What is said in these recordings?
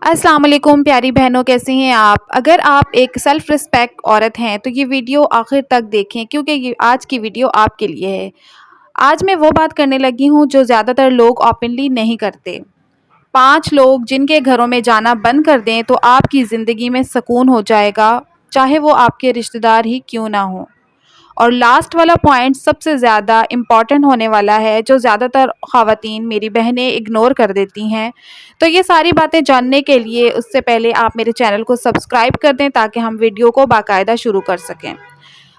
अस्सलाम वालेकुम प्यारी बहनों, कैसी हैं आप? अगर आप एक सेल्फ रिस्पेक्ट औरत हैं तो ये वीडियो आखिर तक देखें क्योंकि ये आज की वीडियो आपके लिए है। आज मैं वो बात करने लगी हूँ जो ज़्यादातर लोग ओपनली नहीं करते। 5 लोग जिनके घरों में जाना बंद कर दें तो आपकी ज़िंदगी में सुकून हो जाएगा, चाहे वो आपके रिश्तेदार ही क्यों ना हों। और लास्ट वाला पॉइंट सबसे ज़्यादा इम्पॉर्टेंट होने वाला है, जो ज़्यादातर ख़वातीन मेरी बहनें इग्नोर कर देती हैं। तो ये सारी बातें जानने के लिए उससे पहले आप मेरे चैनल को सब्सक्राइब कर दें ताकि हम वीडियो को बाकायदा शुरू कर सकें।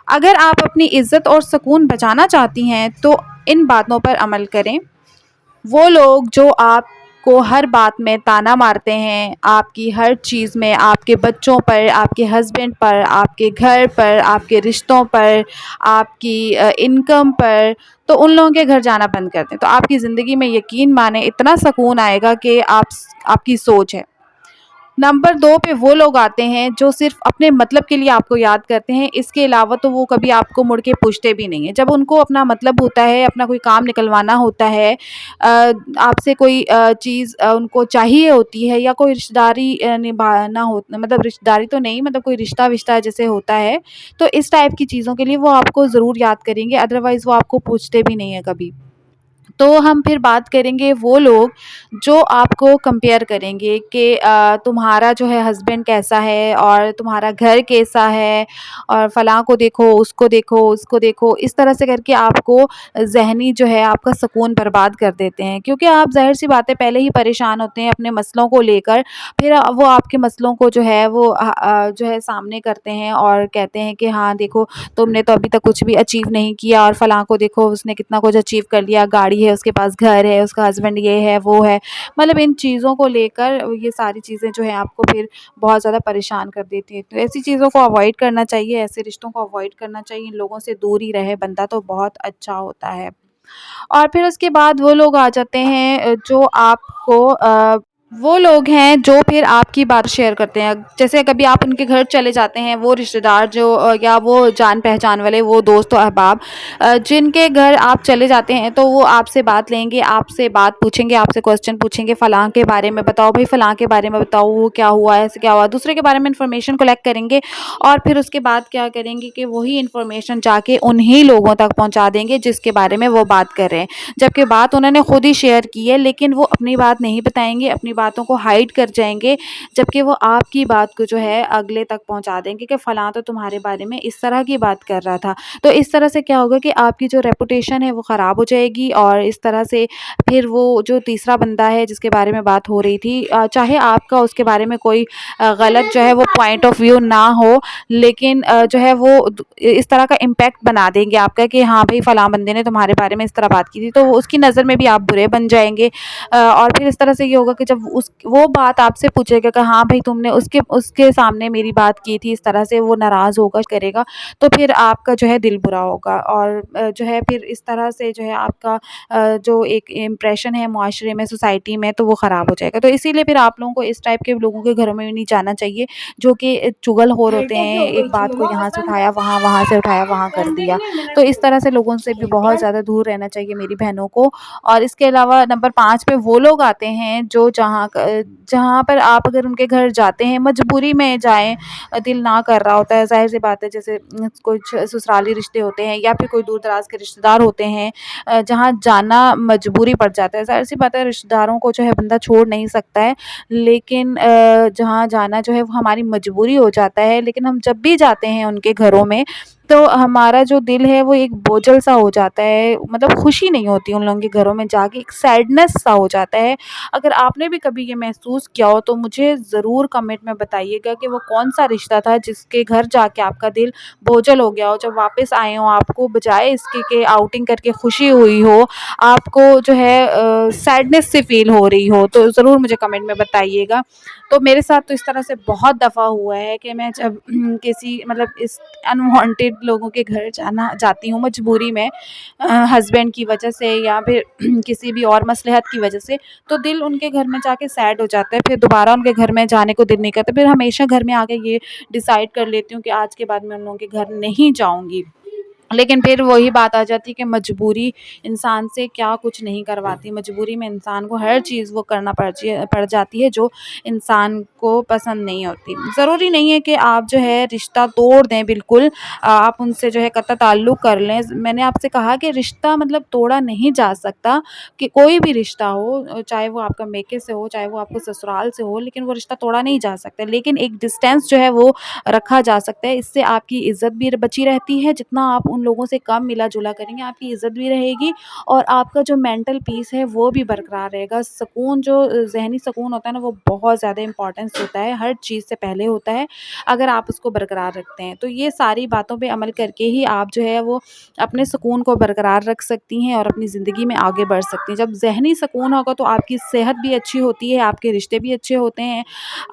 अगर आप अपनी इज़्ज़त और सुकून बचाना चाहती हैं तो इन बातों पर अमल करें। वो लोग जो आपको हर बात में ताना मारते हैं, आपकी हर चीज़ में, आपके बच्चों पर, आपके हस्बैंड पर, आपके घर पर, आपके रिश्तों पर, आपकी इनकम पर, तो उन लोगों के घर जाना बंद कर दें। तो आपकी ज़िंदगी में यकीन माने इतना सुकून आएगा कि आपकी सोच है। नंबर 2 पे वो लोग आते हैं जो सिर्फ़ अपने मतलब के लिए आपको याद करते हैं, इसके अलावा तो वो कभी आपको मुड़ के पूछते भी नहीं हैं। जब उनको अपना मतलब होता है, अपना कोई काम निकलवाना होता है, आपसे कोई चीज़ उनको चाहिए होती है या कोई रिश्तेदारी निभाना हो, मतलब रिश्तेदारी तो नहीं, मतलब कोई रिश्ता-विश्ता जैसे होता है, तो इस टाइप की चीज़ों के लिए वो आपको ज़रूर याद करेंगे, अदरवाइज़ वो आपको पूछते भी नहीं हैं कभी। तो हम फिर बात करेंगे वो लोग जो आपको कंपेयर करेंगे कि तुम्हारा जो है हस्बैंड कैसा है और तुम्हारा घर कैसा है और फलाँ को देखो, उसको देखो, उसको देखो, इस तरह से करके आपको ज़हनी जो है आपका सुकून बर्बाद कर देते हैं। क्योंकि आप ज़ाहिर-सी बात है पहले ही परेशान होते हैं अपने मसलों को लेकर, फिर वो आपके मसलों को जो है वो जो है सामने करते हैं और कहते हैं कि हाँ, देखो तुमने तो अभी तक कुछ भी अचीव नहीं किया और फलाँ को देखो उसने कितना कुछ अचीव कर लिया, गाड़ी है, उसके पास घर है, उसका हस्बैंड ये है, वो है। मतलब इन चीज़ों को लेकर ये सारी चीज़ें जो हैं आपको फिर बहुत ज़्यादा परेशान कर देती हैं। तो ऐसी चीज़ों को अवॉइड करना चाहिए, ऐसे रिश्तों को अवॉइड करना चाहिए, इन लोगों से दूर ही रहे बंदा तो बहुत अच्छा होता है। और फिर उसके बाद वो लोग आ जाते हैं जो आपको वो लोग हैं जो फिर आपकी बात शेयर करते हैं। जैसे कभी आप उनके घर चले जाते हैं, वो रिश्तेदार जो या वो जान-पहचान वाले वो दोस्त और अहबाब जिनके घर आप चले जाते हैं तो वो आपसे बात लेंगे, आपसे बात पूछेंगे, आपसे क्वेश्चन पूछेंगे, फलाँ के बारे में बताओ भई, फलाँ के बारे में बताओ, वो क्या हुआ, ऐसे क्या हुआ? दूसरे के बारे में इन्फॉर्मेशन कलेक्ट करेंगे और फिर उसके बाद क्या करेंगे कि वही इन्फॉर्मेशन जाके उन्हीं लोगों तक पहुँचा देंगे जिसके बारे में वो बात कर रहे हैं। जबकि बात उन्होंने खुद ही शेयर की है, लेकिन वो अपनी बात नहीं बताएँगे, अपनी बातों को हाइड कर जाएँगे, जबकि वो आपकी बात को जो है अगले तक पहुँचा देंगे कि फलाँ तो तुम्हारे बारे में इस तरह की बात कर रहा था। तो इस तरह से क्या होगा कि आपकी जो रेपुटेशन है वो ख़राब हो जाएगी और इस तरह से फिर वो जो तीसरा बंदा है जिसके बारे में बात हो रही थी, चाहे आपका उसके बारे में कोई गलत जो है वो पॉइंट ऑफ व्यू ना हो, लेकिन जो है वो इस तरह का इम्पैक्ट बना देंगे आपका कि हाँ भाई फलां बंदे ने तुम्हारे बारे में इस तरह बात की थी, तो उसकी नज़र में भी आप बुरे बन जाएंगे। और फिर इस तरह से ये होगा कि जब उस वो बात आपसे पूछेगा कि हाँ भाई तुमने उसके उसके सामने मेरी बात की थी, इस तरह से वो नाराज़ होगा करेगा, तो फिर आपका जो है दिल बुरा होगा और जो है फिर इस तरह से जो है आपका जो एक इम्प्रेशन है मुआशरे में, सोसाइटी में, तो वो ख़राब हो जाएगा। तो इसीलिए फिर आप लोगों को इस टाइप के लोगों के घरों में भी नहीं जाना चाहिए जो कि चुगलखोर होते हैं, एक बात को यहाँ से उठाया वहाँ, वहाँ से उठाया वहाँ कर दिया। तो इस तरह से लोगों से भी बहुत ज़्यादा दूर रहना चाहिए मेरी बहनों को। और इसके अलावा नंबर 5 पे वो लोग आते हैं जो जहाँ पर आप अगर उनके घर जाते हैं, मजबूरी में जाएँ, दिल ना कर रहा होता है, ज़ाहिर-सी बात है, जैसे कुछ ससुराली रिश्ते होते हैं या फिर कोई दूर-दराज़ के रिश्तेदार होते हैं, जहाँ जाना मजबूरी पड़ जाता है। ज़ाहिर-सी बात है रिश्तेदारों को जो है बंदा छोड़ नहीं सकता है, लेकिन जहाँ जाना जो है वो हमारी मजबूरी हो जाता है। लेकिन हम जब भी जाते हैं उनके घरों में, तो हमारा जो दिल है वो एक बोझल सा हो जाता है, मतलब खुशी नहीं होती उन लोगों के घरों में जाके, एक सैडनेस सा हो जाता है। अगर आपने भी कभी ये महसूस किया हो तो मुझे ज़रूर कमेंट में बताइएगा कि वो कौन-सा रिश्ता था जिसके घर जाके आपका दिल बोझल हो गया हो, जब वापस आए हो आपको बजाए इसके कि आउटिंग करके खुशी हुई हो, आपको जो है सैडनेस सी फ़ील हो रही हो, तो ज़रूर मुझे कमेंट में बताइएगा। तो मेरे साथ तो इस तरह से बहुत दफ़ा हुआ है कि मैं जब किसी मतलब इस अनवांटेड लोगों के घर जाना जाती हूँ मजबूरी में, हस्बैंड की वजह से या फिर किसी भी और मसलहत की वजह से, तो दिल उनके घर में जाके सैड हो जाता है, फिर दोबारा उनके घर में जाने को दिल नहीं करता। फिर हमेशा घर में आके ये डिसाइड कर लेती हूँ कि आज के बाद मैं उन लोगों के घर नहीं जाऊँगी। लेकिन फिर वही बात आ जाती है कि मजबूरी इंसान से क्या कुछ नहीं करवाती। मजबूरी में इंसान को हर चीज़ वो करना पड़ जाती है जो इंसान को पसंद नहीं होती। ज़रूरी नहीं है कि आप जो है रिश्ता तोड़ दें बिल्कुल, आप उनसे जो है कतई ताल्लुक़ कर लें। मैंने आपसे कहा कि रिश्ता मतलब तोड़ा नहीं जा सकता, कि कोई भी रिश्ता हो, चाहे वो आपका मेके से हो, चाहे वो आपके ससुराल से हो, लेकिन वो रिश्ता तोड़ा नहीं जा सकता। लेकिन एक डिस्टेंस जो है वो रखा जा सकता है। इससे आपकी इज़्ज़त भी बची रहती है। जितना आप उन लोगों से कम मिला-जुला करेंगे, आपकी इज़्ज़त भी रहेगी और आपका जो मेंटल पीस है वो भी बरकरार रहेगा। सुकून जो ज़हनी सुकून होता है ना, वो बहुत ज़्यादा इम्पोर्टेंस होता है, हर चीज़ से पहले होता है, अगर आप उसको बरकरार रखते हैं। तो ये सारी बातों पे अमल करके ही आप जो है वो अपने सुकून को बरकरार रख सकती हैं और अपनी ज़िंदगी में आगे बढ़ सकती हैं। जब ज़हनी सुकून होगा तो आपकी सेहत भी अच्छी होती है, आपके रिश्ते भी अच्छे होते हैं,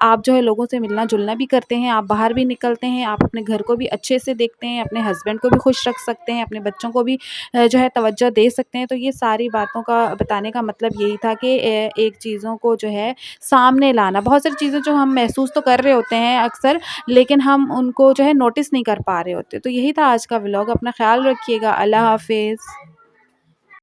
आप जो है लोगों से मिलना-जुलना भी करते हैं, आप बाहर भी निकलते हैं, आप अपने घर को भी अच्छे से देखते हैं, अपने हस्बैंड को भी खुश रख सकते हैं, अपने बच्चों को भी जो है तवज्जो दे सकते हैं। तो ये सारी बातों का बताने का मतलब यही था कि एक चीज़ों को जो है सामने लाना। बहुत सारी चीज़ें जो हम महसूस तो कर रहे होते हैं अक्सर, लेकिन हम उनको जो है नोटिस नहीं कर पा रहे होते। तो यही था आज का व्लॉग। अपना ख़्याल रखिएगा। अल्लाह हाफ़िज़।